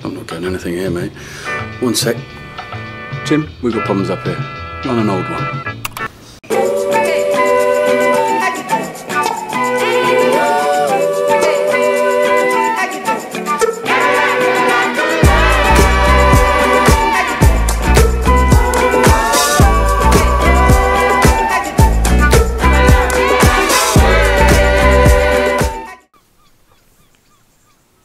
I'm not getting anything here, mate. One sec. Jim, we've got problems up here. Run an old one.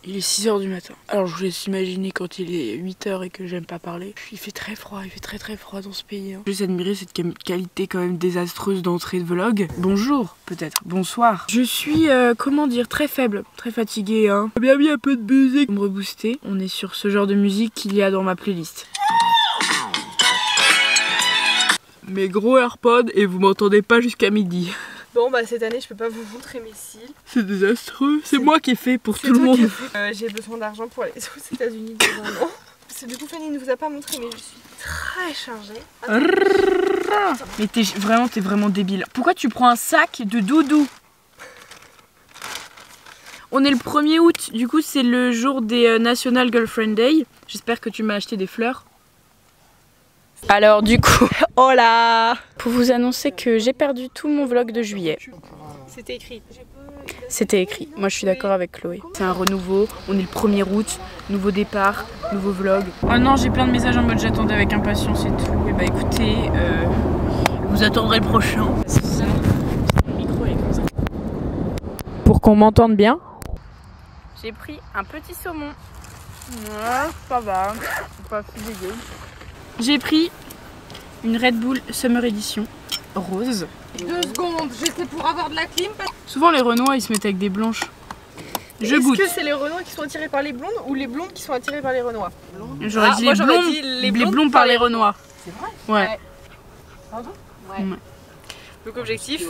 Il est 6 h du matin. Alors je vous laisse imaginer quand il est 8 h et que j'aime pas parler. Il fait très froid, il fait très froid dans ce pays. Hein. Juste admirer cette qualité quand même désastreuse d'entrée de vlog. Bonjour, peut-être. Bonsoir. Je suis, comment dire, très faible, très fatiguée. Hein. Bien mis un peu de musique pour me rebooster. On est sur ce genre de musique qu'il y a dans ma playlist. Mes gros AirPods et vous m'entendez pas jusqu'à midi. Bon bah cette année je peux pas vous montrer mes cils. C'est désastreux, c'est moi qui ai fait pour tout le monde. J'ai besoin d'argent pour aller aux États-Unis dans un an. Parce que du coup Fanny ne vous a pas montré mais je suis très chargée. Mais t'es vraiment débile. Pourquoi tu prends un sac de doudou? On est le 1er août, du coup c'est le jour des National Girlfriend Day. J'espère que tu m'as acheté des fleurs. Alors du coup, hola! Pour vous annoncer que j'ai perdu tout mon vlog de juillet. C'était écrit. C'était écrit. Moi je suis d'accord avec Chloé. C'est un renouveau, on est le 1er août, nouveau départ, nouveau vlog. Oh non, j'ai plein de messages en mode j'attendais avec impatience et tout. Et bah écoutez, vous attendrez le prochain. Pour qu'on m'entende bien, j'ai pris un petit saumon. Ouais, ça va, c'est pas si dégueu. J'ai pris une Red Bull Summer Edition rose. 2 secondes, j'étais pour avoir de la clim. Souvent les Renois ils se mettent avec des blanches. Je goûte. Est-ce que c'est les Renois qui sont attirés par les blondes ou les blondes qui sont attirées par les Renois? J'aurais dit les blondes par les Renois. C'est vrai? Ouais. Pardon? Ouais. Donc objectif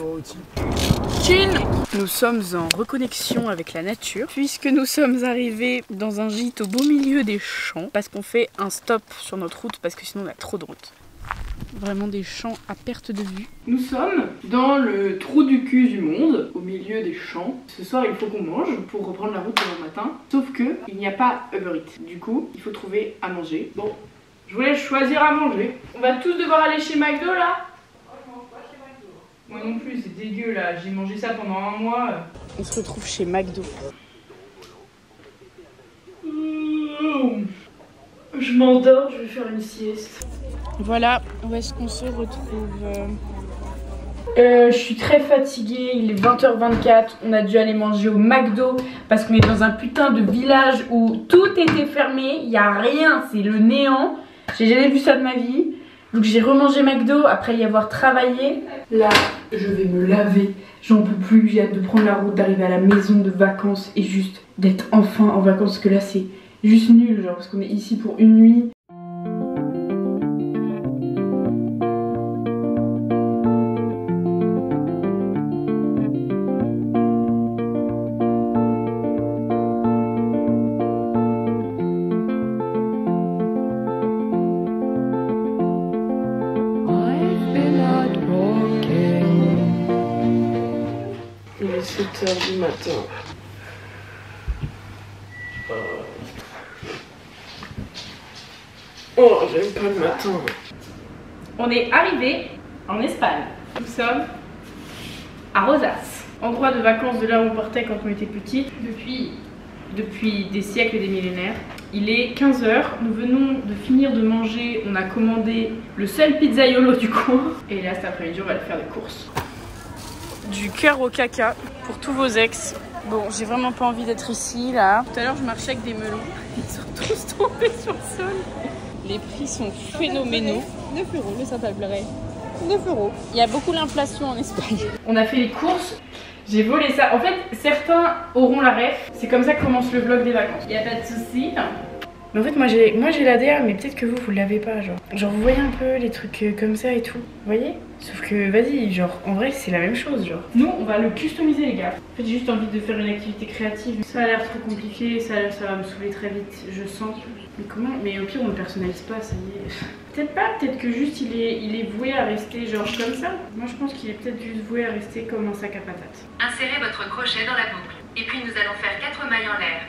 chill. Nous sommes en reconnexion avec la nature puisque nous sommes arrivés dans un gîte au beau milieu des champs parce qu'on fait un stop sur notre route parce que sinon on a trop de route. Vraiment des champs à perte de vue. Nous sommes dans le trou du cul du monde, au milieu des champs. Ce soir il faut qu'on mange pour reprendre la route demain matin. Sauf que il n'y a pas Uber Eats. Du coup il faut trouver à manger. Bon, je voulais choisir à manger. On va tous devoir aller chez McDo là. Moi non plus, c'est dégueu là, j'ai mangé ça pendant un mois. On se retrouve chez McDo. Je m'endors, je vais faire une sieste. Voilà, où est-ce qu'on se retrouve? Je suis très fatiguée, il est 20h24, on a dû aller manger au McDo parce qu'on est dans un putain de village où tout était fermé, il n'y a rien, c'est le néant. J'ai jamais vu ça de ma vie. Donc j'ai remangé McDo après y avoir travaillé. Là, je vais me laver. J'en peux plus, j'ai hâte de prendre la route, d'arriver à la maison de vacances et juste d'être enfin en vacances. Parce que là, c'est juste nul, genre, parce qu'on est ici pour une nuit. Il est 7 h du matin. Oh, j'aime pas le matin. On est arrivé en Espagne. Nous sommes à Rosas, endroit de vacances de là où on partait quand on était petit, depuis des siècles et des millénaires. Il est 15 h, nous venons de finir de manger, on a commandé le seul pizzaiolo du coin. Et là cet après-midi on va aller faire des courses. Du cœur au caca pour tous vos ex. Bon, j'ai vraiment pas envie d'être ici là. Tout à l'heure je marchais avec des melons, ils sont tous tombés sur le sol. Les prix sont phénoménaux. 9 € le Saint-Albret. 9 €. Il y a beaucoup l'inflation en Espagne. On a fait les courses, j'ai volé ça. En fait, certains auront la ref. C'est comme ça que commence le vlog des vacances. Il n'y a pas de souci. Mais en fait, moi j'ai la DA, mais peut-être que vous l'avez pas, genre. Genre, vous voyez un peu les trucs comme ça et tout. Vous voyez? Sauf que, vas-y, genre, en vrai, c'est la même chose, genre. Nous, on va le customiser, les gars. En fait, j'ai juste envie de faire une activité créative. Ça a l'air trop compliqué, ça va me saouler très vite, je sens. Mais comment? Mais au pire, on ne personnalise pas, ça y est. Peut-être pas, peut-être que juste il est voué à rester genre comme ça. Moi, je pense qu'il est peut-être juste voué à rester comme un sac à patates. Insérez votre crochet dans la boucle. Et puis, nous allons faire 4 mailles en l'air.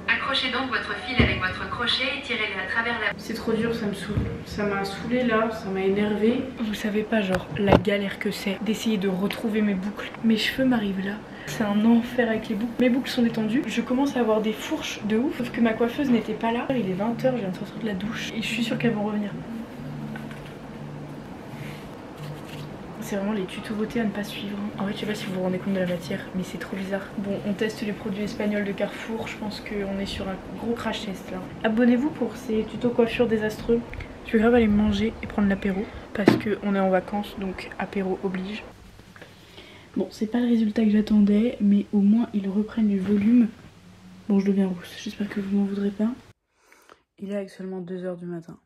Accrochez donc votre fil avec votre crochet crochet et tirez-les à travers la... C'est trop dur, ça me saoule. Ça m'a saoulé là, ça m'a énervé. Vous savez pas genre la galère que c'est d'essayer de retrouver mes boucles. Mes cheveux m'arrivent là. C'est un enfer avec les boucles. Mes boucles sont détendues. Je commence à avoir des fourches de ouf. Sauf que ma coiffeuse n'était pas là. Il est 20h, je viens de sortir de la douche. Et je suis sûre qu'elles vont revenir. C'est vraiment les tutos beauté à ne pas suivre. En fait, je sais pas si vous vous rendez compte de la matière, mais c'est trop bizarre. Bon, on teste les produits espagnols de Carrefour. Je pense qu'on est sur un gros crash test là. Abonnez-vous pour ces tutos coiffure désastreux. Je vais grave aller manger et prendre l'apéro parce qu'on est en vacances, donc apéro oblige. Bon, c'est pas le résultat que j'attendais, mais au moins ils reprennent du volume. Bon, je deviens rousse. J'espère que vous m'en voudrez pas. Il est actuellement 2h du matin.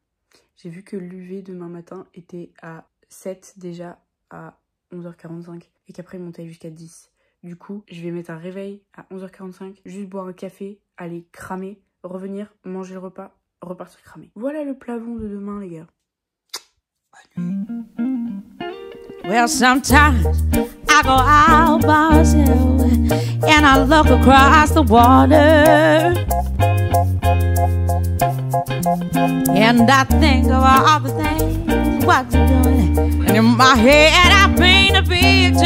J'ai vu que l'UV demain matin était à 7 déjà à 11h45 et qu'après il montait jusqu'à 10. Du coup, je vais mettre un réveil à 11h45, juste boire un café, aller cramer, revenir, manger le repas, repartir cramer. Voilà le plafond de demain, les gars. Bonne nuit. Well, sometimes I go out by myself and I look across the water and I think of all the things what you're doing. And in my head I paint a picture.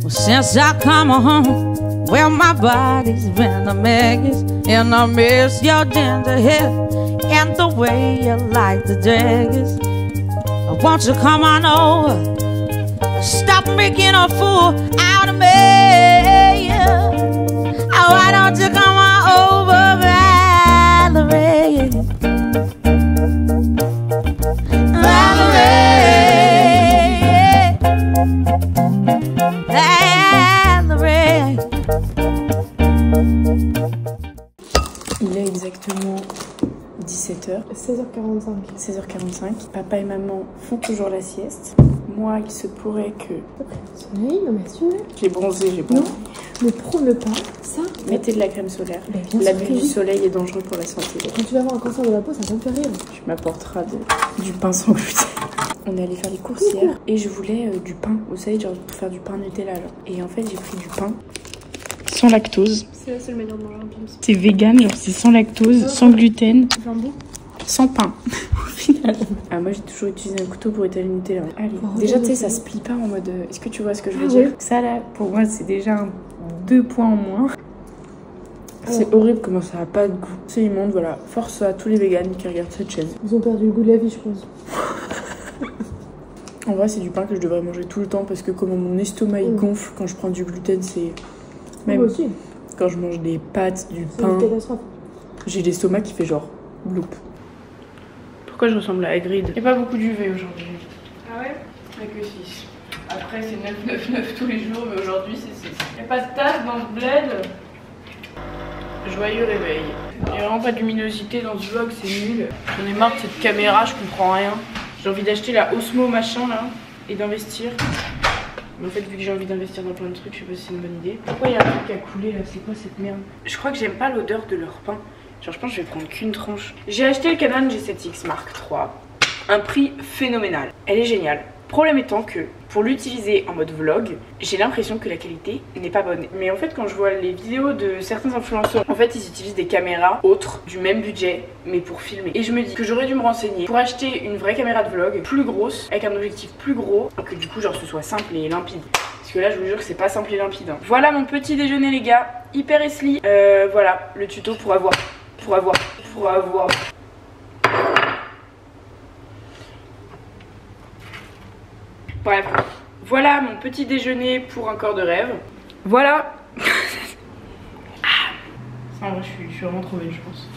Well, since I come home, well, my body's been a mess, and I miss your ginger hair and the way you like the daggers. Won't you come on over? Stop making a fool out of me. Oh, why don't you come on over, Valerie? Il est exactement 17h. 16h45. 16h45. Papa et maman font toujours la sieste. Moi, il se pourrait que... Soleil, non mais assume-le. J'ai bronzé, j'ai bronzé. Ne prône pas ça. Mettez de la crème solaire. L'abus L'abus du soleil est dangereux pour la santé. Quand tu vas avoir un cancer de la peau, ça va me faire rire. Tu m'apporteras du pain sans gluten. On est allé faire les courses hier et je voulais du pain. Vous savez, genre pour faire du pain Nutella. Genre. Et en fait, j'ai pris du pain sans lactose. C'est le meilleur de manger un Pim's. C'est vegan, genre c'est sans lactose, sans gluten, Jambon. sans pain. Au final. Ah, moi j'ai toujours utilisé un couteau pour étaler le Nutella. Allez. Déjà, tu sais, ça se plie pas en mode. Est-ce que tu vois ce que je veux dire? Ça là, pour moi, c'est déjà 2 points en moins. C'est horrible comment ça a pas de goût. C'est immonde, voilà. Force à tous les véganes qui regardent cette chaîne. Ils ont perdu le goût de la vie, je pense. En vrai, c'est du pain que je devrais manger tout le temps parce que comment mon estomac il gonfle quand je prends du gluten, c'est... Même Moi aussi. quand je mange des pâtes, du C'est pain, une catastrophe. j'ai l'estomac qui fait genre bloup. Pourquoi je ressemble à Hagrid? Il n'y a pas beaucoup d'UV aujourd'hui. Ah ouais? Il n'y a que 6. Après, c'est 9, 9, 9 tous les jours, mais aujourd'hui, c'est 6. Il n'y a pas de tasse dans ce bled. Joyeux réveil. Il n'y a vraiment pas de luminosité dans ce vlog, c'est nul. J'en ai marre de cette caméra, je comprends rien. J'ai envie d'acheter la Osmo machin là et d'investir. Mais en fait, vu que j'ai envie d'investir dans plein de trucs, je sais pas si c'est une bonne idée. Pourquoi il y a un truc qui a coulé là? C'est quoi cette merde? Je crois que j'aime pas l'odeur de leur pain. Genre, je pense que je vais prendre qu'une tranche. J'ai acheté le Canon G7X Mark III. Un prix phénoménal. Elle est géniale. Problème étant que pour l'utiliser en mode vlog, j'ai l'impression que la qualité n'est pas bonne. Mais en fait, quand je vois les vidéos de certains influenceurs, en fait, ils utilisent des caméras autres du même budget, mais pour filmer. Et je me dis que j'aurais dû me renseigner pour acheter une vraie caméra de vlog plus grosse, avec un objectif plus gros, et que du coup, genre, ce soit simple et limpide. Parce que là, je vous jure que c'est pas simple et limpide. Hein. Voilà mon petit déjeuner, les gars. Hyper esli. Voilà, le tuto pour avoir. Bref, voilà mon petit déjeuner pour un corps de rêve. Voilà. Ça, en vrai, je suis vraiment trop belle, je pense.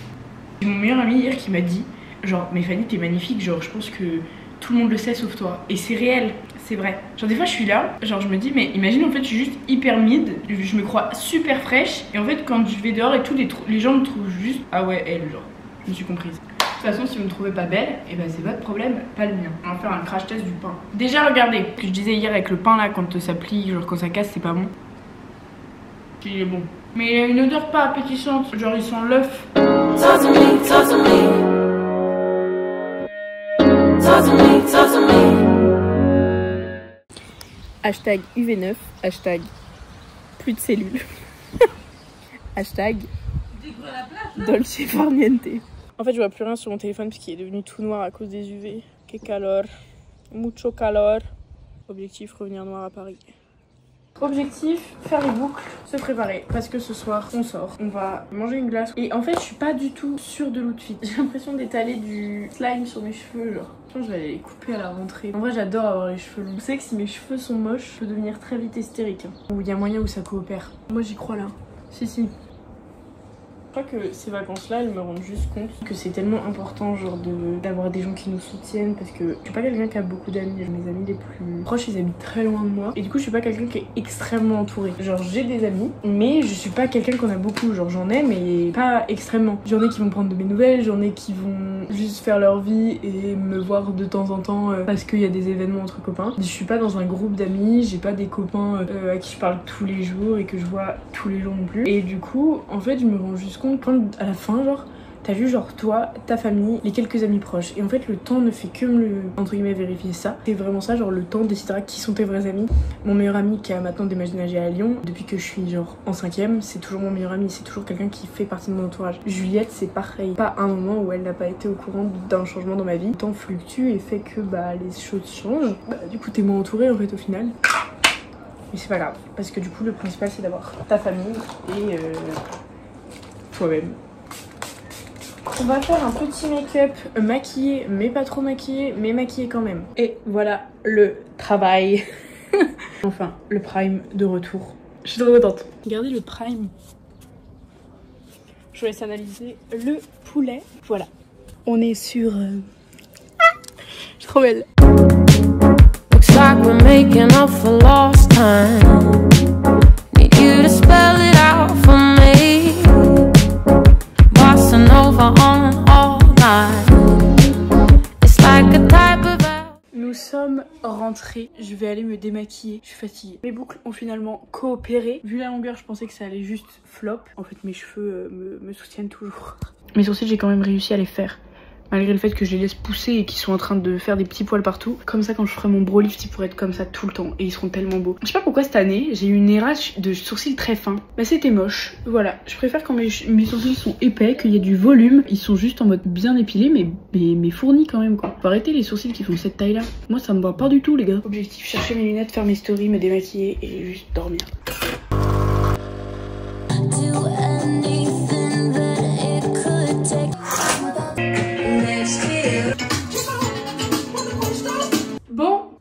J'ai mon meilleur ami hier qui m'a dit, genre, mais Fanny, t'es magnifique, genre, je pense que tout le monde le sait sauf toi. Et c'est réel, c'est vrai. Genre, des fois, je suis là, genre, je me dis, mais imagine, en fait, je suis juste hyper mid, je me crois super fraîche. Et en fait, quand je vais dehors et tout, les gens me trouvent juste, ah ouais, elle, genre, je me suis comprise. De toute façon, si vous me trouvez pas belle, et ben c'est votre problème, pas le mien. On va faire un crash test du pain. Déjà, regardez, ce que je disais hier avec le pain là, quand ça plie, genre quand ça casse, c'est pas bon. Il est bon. Mais il a une odeur pas appétissante, genre il sent l'œuf. Hashtag UV9, hashtag plus de cellules. Hashtag Dolce Farniente. En fait, je vois plus rien sur mon téléphone parce qu'il est devenu tout noir à cause des UV. Que calor. Mucho calor. Objectif, revenir noir à Paris. Objectif, faire les boucles, se préparer. Parce que ce soir, on sort. On va manger une glace. Et en fait, je suis pas du tout sûre de l'outfit. J'ai l'impression d'étaler du slime sur mes cheveux, genre. Je pense que je vais aller les couper à la rentrée. En vrai, j'adore avoir les cheveux longs. Je sais que si mes cheveux sont moches, je peux devenir très vite hystérique. Hein. Ou il y a moyen où ça coopère. Moi, j'y crois là. Si. Je crois que ces vacances-là, elles me rendent juste compte que c'est tellement important, genre, d'avoir des gens qui nous soutiennent, parce que je suis pas quelqu'un qui a beaucoup d'amis. Mes amis les plus proches, ils habitent très loin de moi. Et du coup, je suis pas quelqu'un qui est extrêmement entouré. Genre, j'ai des amis, mais je suis pas quelqu'un qu'on a beaucoup. Genre, j'en ai, mais pas extrêmement. J'en ai qui vont prendre de mes nouvelles, j'en ai qui vont juste faire leur vie et me voir de temps en temps parce qu'il y a des événements entre copains. Je suis pas dans un groupe d'amis, j'ai pas des copains à qui je parle tous les jours et que je vois tous les jours non plus. Et du coup, en fait, je me rends juste compte quand à la fin, genre, t'as vu genre toi, ta famille, les quelques amis proches. Et en fait, le temps ne fait que me, entre guillemets, vérifier ça. C'est vraiment ça, genre le temps décidera qui sont tes vrais amis. Mon meilleur ami qui a maintenant déménagé à Lyon, depuis que je suis genre en 5ème, c'est toujours mon meilleur ami, c'est toujours quelqu'un qui fait partie de mon entourage. Juliette, c'est pareil. Pas un moment où elle n'a pas été au courant d'un changement dans ma vie. Le temps fluctue et fait que bah les choses changent. Bah du coup, t'es moins entouré en fait au final. Mais c'est pas grave, parce que du coup, le principal c'est d'avoir ta famille et toi-même. On va faire un petit make-up maquillé, mais pas trop maquillé, mais maquillé quand même. Et voilà le travail. Enfin, le prime de retour. Je suis trop contente. Regardez le prime. Je vous laisse analyser le poulet. Voilà. On est sur... Je suis trop belle. Looks like we're making up for lost time. Need you to spell it out for me. Bossing over on all night. It's like a type of... Nous sommes rentrés. Je vais aller me démaquiller. Je suis fatiguée. Mes boucles ont finalement coopéré. Vu la longueur, je pensais que ça allait juste flop. En fait, mes cheveux me soutiennent toujours. Mes sourcils, j'ai quand même réussi à les faire. Malgré le fait que je les laisse pousser et qu'ils sont en train de faire des petits poils partout. Comme ça, quand je ferai mon brow lift, ils pourraient être comme ça tout le temps. Et ils seront tellement beaux. Je sais pas pourquoi cette année, j'ai eu une érage de sourcils très fins. Bah c'était moche. Voilà. Je préfère quand mes sourcils sont épais, qu'il y ait du volume. Ils sont juste en mode bien épilés, mais fournis quand même quoi. Faut arrêter les sourcils qui font cette taille là. Moi ça me va pas du tout les gars. Objectif, chercher mes lunettes, faire mes stories, me démaquiller et juste dormir.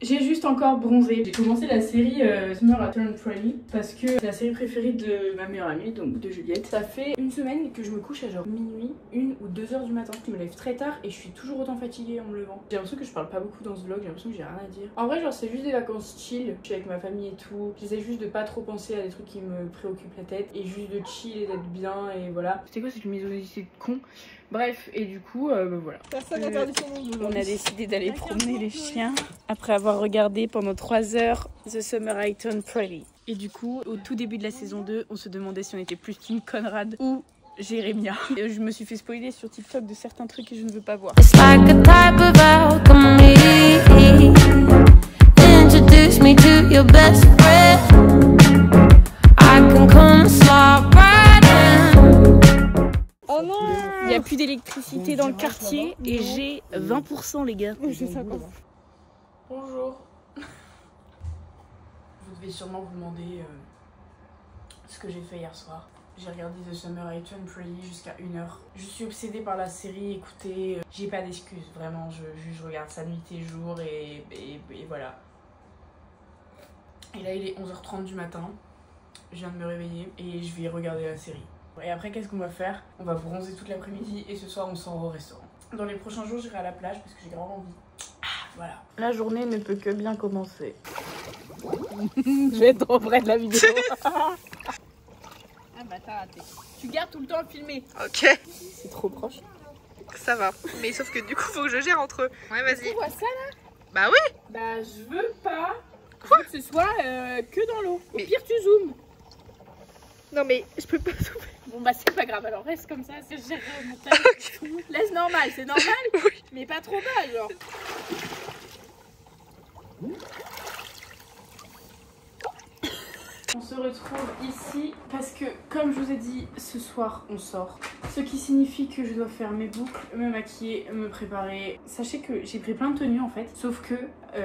J'ai juste encore bronzé. J'ai commencé la série Summer I Turned Pretty parce que c'est la série préférée de ma meilleure amie, donc de Juliette. Ça fait une semaine que je me couche à genre minuit, 1 ou 2 heures du matin. Je me lève très tard et je suis toujours autant fatiguée en me levant. J'ai l'impression que je parle pas beaucoup dans ce vlog, j'ai l'impression que j'ai rien à dire. En vrai, genre c'est juste des vacances chill. Je suis avec ma famille et tout. J'essaie juste de pas trop penser à des trucs qui me préoccupent la tête et juste de chill et d'être bien et voilà. C'était quoi cette misogynie de con? Bref, et du coup, bah voilà. On a décidé d'aller promener les chiens après avoir regardé pendant 3 heures The Summer I Turned Pretty. Et du coup, au tout début de la saison 2, on se demandait si on était plus Team Conrad ou Jérémia. Et je me suis fait spoiler sur TikTok de certains trucs que je ne veux pas voir. It's like a type of alchemy. Introduce me to your best friend. I can come slide right in. Oh non! Il n'y a plus d'électricité dans le quartier et j'ai 20% les gars. J'ai 50. Bonjour. Vous devez sûrement vous demander ce que j'ai fait hier soir. J'ai regardé The Summer I Turned Pretty jusqu'à 1h. Je suis obsédée par la série, écoutez, j'ai pas d'excuses, vraiment, je regarde ça nuit et jour et voilà. Et là il est 11h30 du matin, je viens de me réveiller et je vais regarder la série. Et après qu'est-ce qu'on va faire? On va bronzer toute l'après-midi et ce soir on sort au restaurant. Dans les prochains jours j'irai à la plage parce que j'ai grave envie. Ah, voilà. La journée ne peut que bien commencer. Je vais être trop près de la vidéo. Ah bah t'as raté. Tu gardes tout le temps à filmer. Ok. C'est trop proche. Ça va. Mais sauf que du coup faut que je gère entre eux. Ouais vas-y. Tu vois ça là? Bah oui. Bah je veux pas. Je veux que ce soit que dans l'eau. Au pire tu zoomes. Non mais je peux pas zoomer. Bon bah c'est pas grave, alors reste comme ça, c'est géré au montage. Okay. Laisse normal, c'est normal, oui. Mais pas trop bas genre. se retrouve ici parce que, comme je vous ai dit, ce soir on sort. Ce qui signifie que je dois faire mes boucles, me maquiller, me préparer. Sachez que j'ai pris plein de tenues en fait, sauf que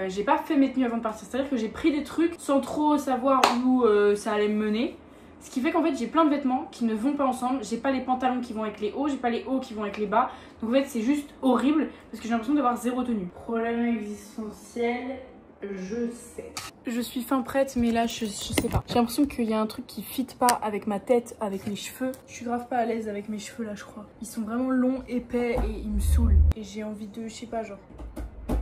j'ai pas fait mes tenues avant de partir. C'est-à-dire que j'ai pris des trucs sans trop savoir où ça allait me mener. Ce qui fait qu'en fait j'ai plein de vêtements qui ne vont pas ensemble. J'ai pas les pantalons qui vont avec les hauts, j'ai pas les hauts qui vont avec les bas. Donc en fait c'est juste horrible parce que j'ai l'impression d'avoir 0 tenue. Problème existentiel, je sais. Je suis fin prête mais là je sais pas. J'ai l'impression qu'il y a un truc qui fit pas avec ma tête, avec mes cheveux. Je suis grave pas à l'aise avec mes cheveux là je crois. Ils sont vraiment longs, épais et ils me saoulent. Et j'ai envie de, je sais pas, genre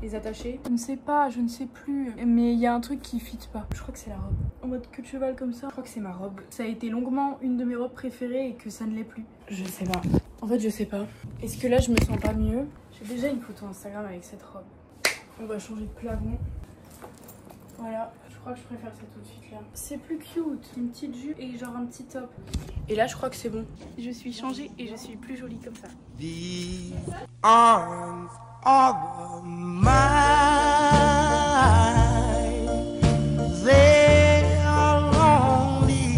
les attacher. Je ne sais pas, je ne sais plus. Mais il y a un truc qui fit pas. Je crois que c'est la robe. En mode queue de cheval comme ça. Je crois que c'est ma robe. Ça a été longuement une de mes robes préférées et que ça ne l'est plus. Je sais pas. En fait je sais pas. Est-ce que là je me sens pas mieux? J'ai déjà une photo Instagram avec cette robe. On va changer de plafond. Voilà, je crois que je préfère cette outfit là. C'est plus cute, une petite jupe et genre un petit top. Et là je crois que c'est bon. Je suis changée et je suis plus jolie comme ça. The arms of mine, they are lonely,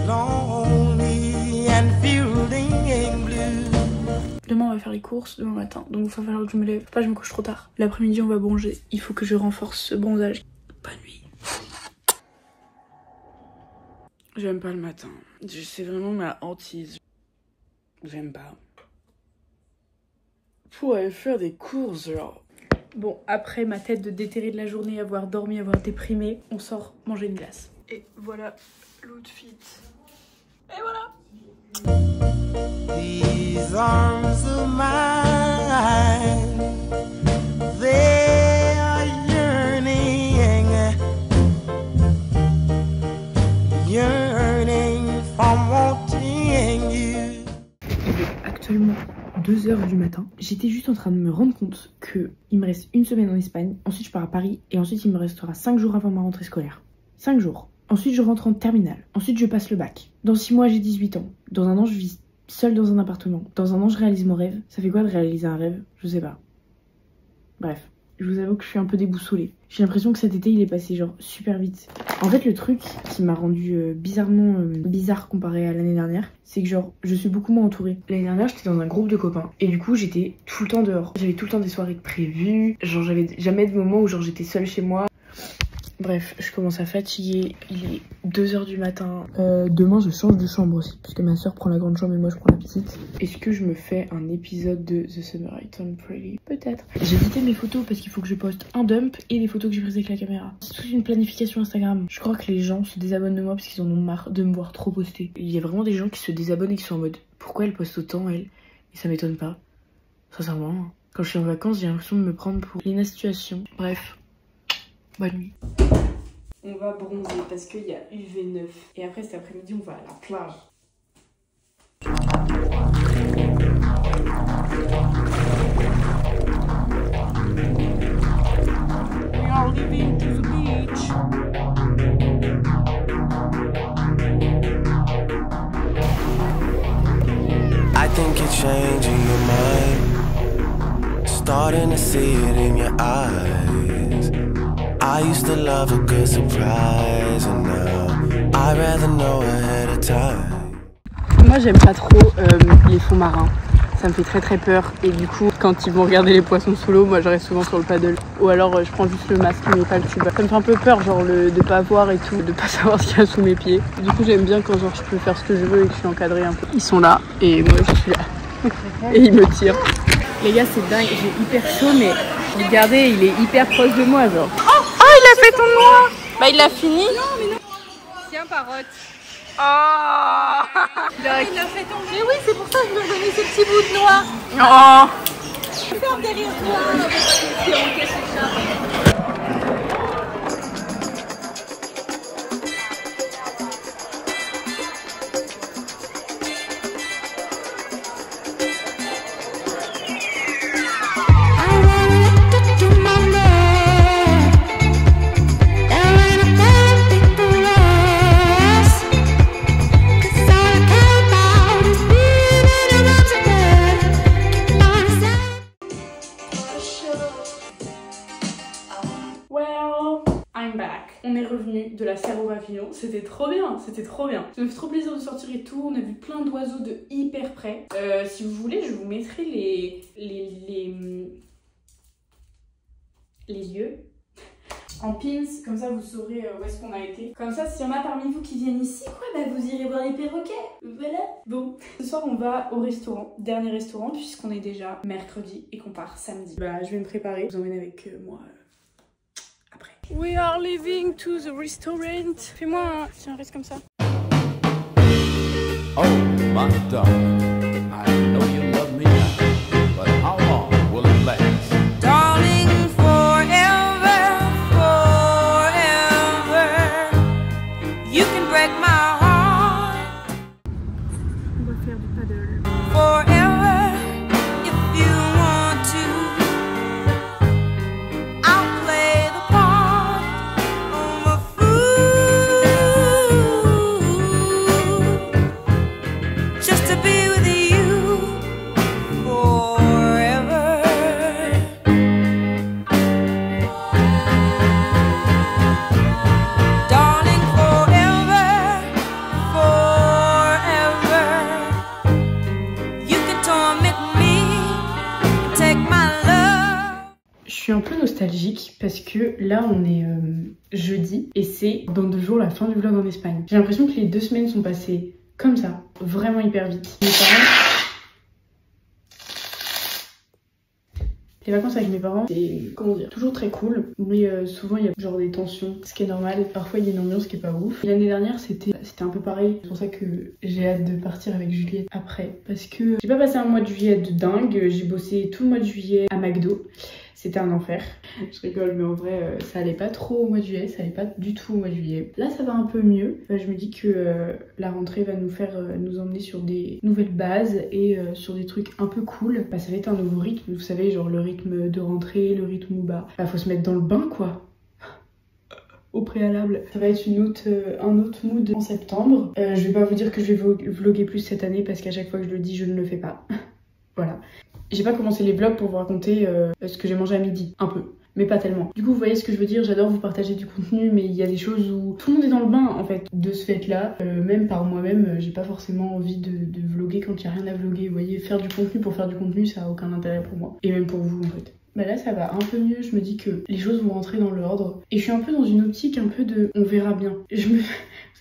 lonely and feeling blue. Demain on va faire les courses, demain matin, donc il va falloir que je me lève. Faut pas que je me couche trop tard. L'après-midi on va bronzer. Il faut que je renforce ce bronzage. Bonne nuit. J'aime pas le matin. C'est vraiment ma hantise. J'aime pas. Pour aller faire des courses genre. Bon, après ma tête de déterré de la journée, avoir dormi, avoir déprimé, on sort manger une glace. Et voilà l'outfit. Et voilà. These arms of mine, they are yearning, yearning from wanting you. Il est actuellement 2 h du matin. J'étais juste en train de me rendre compte que il me reste une semaine en Espagne, ensuite je pars à Paris et ensuite il me restera 5 jours avant ma rentrée scolaire. 5 jours. Ensuite je rentre en terminale. Ensuite je passe le bac. Dans 6 mois j'ai 18 ans. Dans 1 an je vis seule dans un appartement. Dans 1 an je réalise mon rêve. Ça fait quoi de réaliser un rêve? Je sais pas. Bref. Je vous avoue que je suis un peu déboussolée. J'ai l'impression que cet été il est passé genre super vite. En fait le truc qui m'a rendu bizarrement bizarre comparé à l'année dernière, c'est que genre je suis beaucoup moins entourée. L'année dernière j'étais dans un groupe de copains et du coup j'étais tout le temps dehors. J'avais tout le temps des soirées de prévues. Genre j'avais jamais de moment où genre j'étais seule chez moi. Bref, je commence à fatiguer, il est 2 h du matin. Demain je change de chambre aussi, puisque ma soeur prend la grande chambre et moi je prends la petite. Est-ce que je me fais un épisode de The Summer I Turned Pretty? Peut-être. J'ai édité mes photos parce qu'il faut que je poste un dump et les photos que j'ai prises avec la caméra. C'est toute une planification Instagram. Je crois que les gens se désabonnent de moi parce qu'ils en ont marre de me voir trop poster. Il y a vraiment des gens qui se désabonnent et qui sont en mode pourquoi elle poste autant elle? Et ça m'étonne pas. Sincèrement, quand je suis en vacances j'ai l'impression de me prendre pour Lina Situation. Bref. Bonne nuit. On va bronzer parce qu'il y a UV9. Et après cet après-midi, on va à la plage. We are leaving to the beach. I think you're changing your mind, starting to see it in your eyes. I used to love a good surprise, and now I'd rather know ahead of time. Moi j'aime pas trop les fonds marins, ça me fait très peur et du coup quand ils vont regarder les poissons sous l'eau, moi je reste souvent sur le paddle ou alors je prends juste le masque mais pas le tuba. Ça me fait un peu peur genre de pas voir et tout, de pas savoir ce qu'il y a sous mes pieds. Du coup j'aime bien quand genre je peux faire ce que je veux et que je suis encadrée un peu. Ils sont là et moi je suis là et ils me tirent. Les gars c'est dingue, j'ai hyper chaud mais regardez il est hyper proche de moi genre. Oh il a fait ton noix. Bah il l'a fini. Non mais non. Tiens parotte. Oh il a fait tomber. Mais oui, c'est pour ça que je me donnais ces petits bouts de noix. Oh ferme derrière toi. C'est en cache le chat. champignons. C'était trop bien, c'était trop bien. Ça me fait trop plaisir de sortir et tout. On a vu plein d'oiseaux de hyper près. Si vous voulez, je vous mettrai les lieux en pins, comme ça vous saurez où est-ce qu'on a été. Comme ça, s'il y en a parmi vous qui viennent ici, quoi, bah vous irez voir les perroquets. Voilà. Bon, ce soir on va au restaurant, dernier restaurant, puisqu'on est déjà mercredi et qu'on part samedi. Bah je vais me préparer, je vous emmène avec moi après. We are leaving to the restaurant. Fais-moi un... Tiens, reste comme ça. Oh, my darling, I know you love me now, but how long will it last? Darling, you can break my heart. On va faire du paddle. Forever, if you want to. I'll play the part of a fool, just to be with you forever. Darling, je suis un peu nostalgique parce que là on est jeudi et c'est dans 2 jours la fin du vlog en Espagne. J'ai l'impression que les 2 semaines sont passées comme ça, vraiment hyper vite. Mes parents... Les vacances avec mes parents, c'est, comment dire, toujours très cool, mais souvent il y a genre des tensions, ce qui est normal. Parfois il y a une ambiance qui est pas ouf. L'année dernière c'était un peu pareil, c'est pour ça que j'ai hâte de partir avec Juliette après. Parce que j'ai pas passé un mois de juillet de dingue, j'ai bossé tout le mois de juillet à McDo. C'était un enfer. Je rigole, mais en vrai, ça allait pas trop au mois de juillet, ça allait pas du tout au mois de juillet. Là, ça va un peu mieux. Je me dis que la rentrée va nous emmener sur des nouvelles bases et sur des trucs un peu cool. Bah, ça va être un nouveau rythme, vous savez, genre le rythme de rentrée, le rythme où bah faut se mettre dans le bain, quoi. Au préalable. Ça va être un autre mood en septembre. Je vais pas vous dire que je vais vlogger plus cette année parce qu'à chaque fois que je le dis, je ne le fais pas. Voilà. J'ai pas commencé les vlogs pour vous raconter ce que j'ai mangé à midi, un peu, mais pas tellement. Du coup, vous voyez ce que je veux dire, j'adore vous partager du contenu, mais il y a des choses où tout le monde est dans le bain, en fait. De ce fait-là, même par moi-même, j'ai pas forcément envie de vlogger quand il y a rien à vlogger. Vous voyez, faire du contenu pour faire du contenu, ça a aucun intérêt pour moi. Et même pour vous, en fait. Bah là, ça va un peu mieux, je me dis que les choses vont rentrer dans l'ordre. Et je suis un peu dans une optique un peu de on verra bien. Vous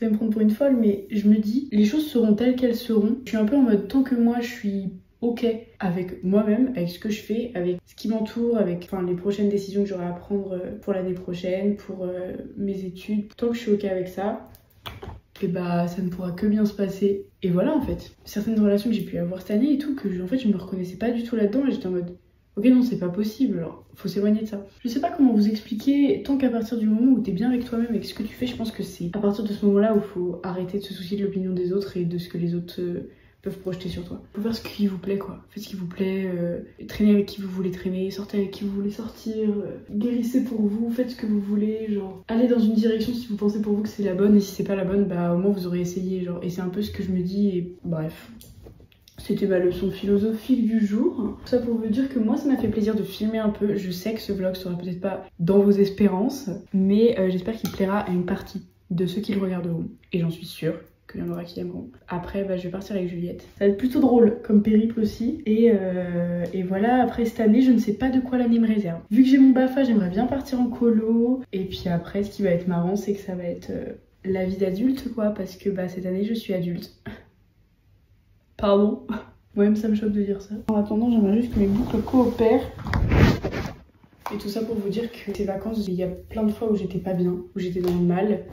allez me prendre pour une folle, mais je me dis, les choses seront telles qu'elles seront. Je suis un peu en mode, tant que moi, je suis ok avec moi-même, avec ce que je fais, avec ce qui m'entoure, avec les prochaines décisions que j'aurai à prendre pour l'année prochaine, pour mes études. Tant que je suis ok avec ça, et bah ça ne pourra que bien se passer. Et voilà en fait. Certaines relations que j'ai pu avoir cette année et tout, que en fait je me reconnaissais pas du tout là-dedans et j'étais en mode ok non c'est pas possible, alors faut s'éloigner de ça. Je sais pas comment vous expliquer, tant qu'à partir du moment où t'es bien avec toi-même, avec ce que tu fais, je pense que c'est à partir de ce moment-là où il faut arrêter de se soucier de l'opinion des autres et de ce que les autres peuvent projeter sur toi. Faut faire ce qui vous plaît quoi. Faites ce qui vous plaît, traînez avec qui vous voulez traîner, sortez avec qui vous voulez sortir, guérissez pour vous, faites ce que vous voulez, genre allez dans une direction si vous pensez pour vous que c'est la bonne et si c'est pas la bonne, bah au moins vous aurez essayé genre. Et c'est un peu ce que je me dis et bref. C'était ma leçon philosophique du jour. Tout ça pour vous dire que moi ça m'a fait plaisir de filmer un peu. Je sais que ce vlog sera peut-être pas dans vos espérances, mais j'espère qu'il plaira à une partie de ceux qui le regarderont. Et j'en suis sûre qu'il y en aura qui aimeront. Après je vais partir avec Juliette. Ça va être plutôt drôle comme périple aussi. Et voilà, après cette année je ne sais pas de quoi l'année me réserve. Vu que j'ai mon BAFA, j'aimerais bien partir en colo. Et puis après ce qui va être marrant c'est que ça va être la vie d'adulte quoi. Parce que bah cette année je suis adulte. Pardon. Moi-même ça me choque de dire ça. En attendant j'aimerais juste que mes boucles coopèrent. Et tout ça pour vous dire que ces vacances, il y a plein de fois où j'étais pas bien, où j'étais dans le mal,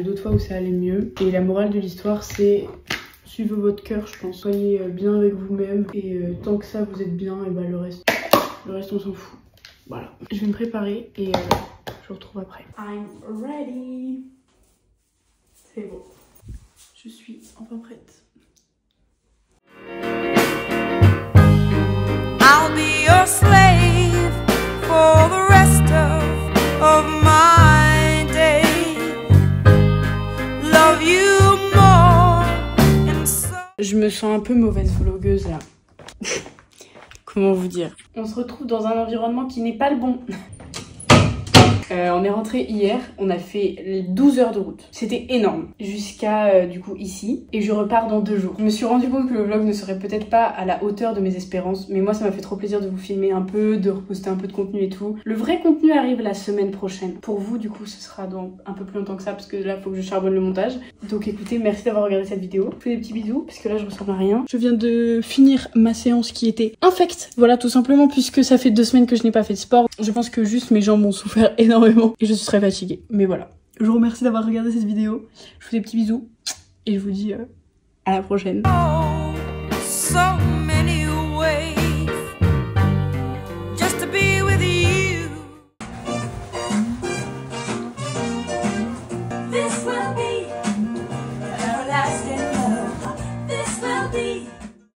d'autres fois où ça allait mieux. Et la morale de l'histoire c'est suivez votre cœur je pense. Soyez bien avec vous-même et tant que ça vous êtes bien et bah le reste on s'en fout. Voilà. Je vais me préparer et je vous retrouve après. I'm ready. C'est bon. Je suis enfin prête. I'll be your slave for the rest of my day. Love you more and so... Je me sens un peu mauvaise vlogueuse là. Comment vous dire? On se retrouve dans un environnement qui n'est pas le bon. On est rentré hier, on a fait 12 heures de route. C'était énorme, jusqu'à du coup ici. Et je repars dans 2 jours. Je me suis rendu compte que le vlog ne serait peut-être pas à la hauteur de mes espérances, mais moi ça m'a fait trop plaisir de vous filmer un peu, de reposter un peu de contenu et tout. Le vrai contenu arrive la semaine prochaine. Pour vous du coup ce sera dans un peu plus longtemps que ça, parce que là faut que je charbonne le montage. Donc écoutez, merci d'avoir regardé cette vidéo. Je fais des petits bisous, parce que là je ressemble à rien. Je viens de finir ma séance qui était infecte. Voilà, tout simplement, puisque ça fait 2 semaines que je n'ai pas fait de sport. Je pense que juste mes jambes ont souffert énormément et je suis très fatiguée. Mais voilà. Je vous remercie d'avoir regardé cette vidéo. Je vous fais des petits bisous et je vous dis à la prochaine. So